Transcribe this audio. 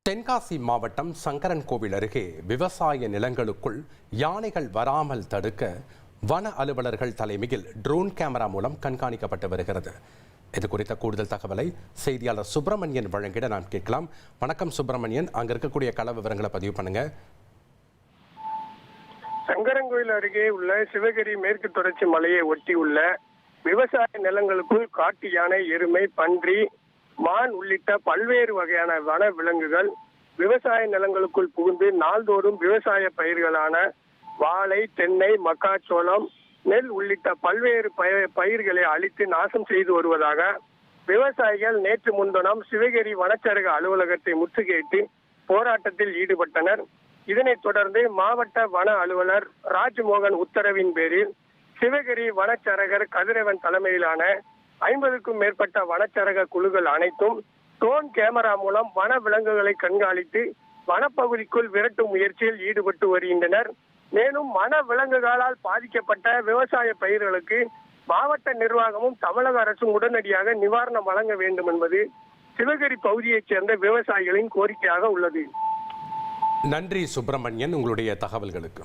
தென்காசி மாவட்டம் சங்கரன்கோவில் அருகே விவசாய நிலங்களுக்குள் யானைகள் வராமல் தடுக்க வன அலுவலர்கள் தலைமையில் ட்ரோன் கேமரா மூலம் கண்காணிக்கப்பட்டு வருகிறது. இது குறித்த கூடுதல் தகவலை செய்தியாளர் சுப்பிரமணியன் வழங்கிட நாம் கேட்கலாம். வணக்கம் சுப்பிரமணியன், அங்க இருக்கக்கூடிய கள விவரங்களை பதிவு பண்ணுங்க. சங்கரன்கோவில் அருகே உள்ள சிவகிரி மேற்கு தொடர்ச்சி மலையை ஒட்டி உள்ள விவசாய நிலங்களுக்குள் காட்டு யானை, எருமை, பன்றி, மான் உள்ளிட்ட பல்வேறு வகையான வன விலங்குகள் விவசாய நிலங்களுக்குள் புகுந்து நாள்தோறும் விவசாய பயிர்களான வாழை, தென்னை, மக்காச்சோளம், நெல் உள்ளிட்ட பல்வேறு பயிர்களை அழித்து நாசம் செய்து வருவதாக விவசாயிகள் நேற்று முன்தினம் சிவகிரி வனச்சரக அலுவலகத்தை முற்றுகையிட்டு போராட்டத்தில் ஈடுபட்டனர். இதனைத் தொடர்ந்து மாவட்ட வன அலுவலர் ராஜ்மோகன் உத்தரவின் பேரில் சிவகிரி வனச்சரகர் கதிரவன் தலைமையிலான 50க்கும் மேற்பட்ட வனச்சரக குழுக்கள் அனைத்தும் ட்ரோன் கேமரா மூலம் வன விலங்குகளை கண்காணித்து வனப்பகுதிக்குள் விரட்டும் முயற்சியில் ஈடுபட்டு வருகின்றனர். மேலும் வன விலங்குகளால் பாதிக்கப்பட்ட விவசாய பயிர்களுக்கு மாவட்ட நிர்வாகமும் தமிழக அரசும் உடனடியாக நிவாரணம் வழங்க வேண்டும் என்பது சிவகிரி பகுதியைச் சேர்ந்த விவசாயிகளின் கோரிக்கையாக உள்ளது. நன்றி சுப்பிரமணியன், உங்களுடைய தகவல்களுக்கு.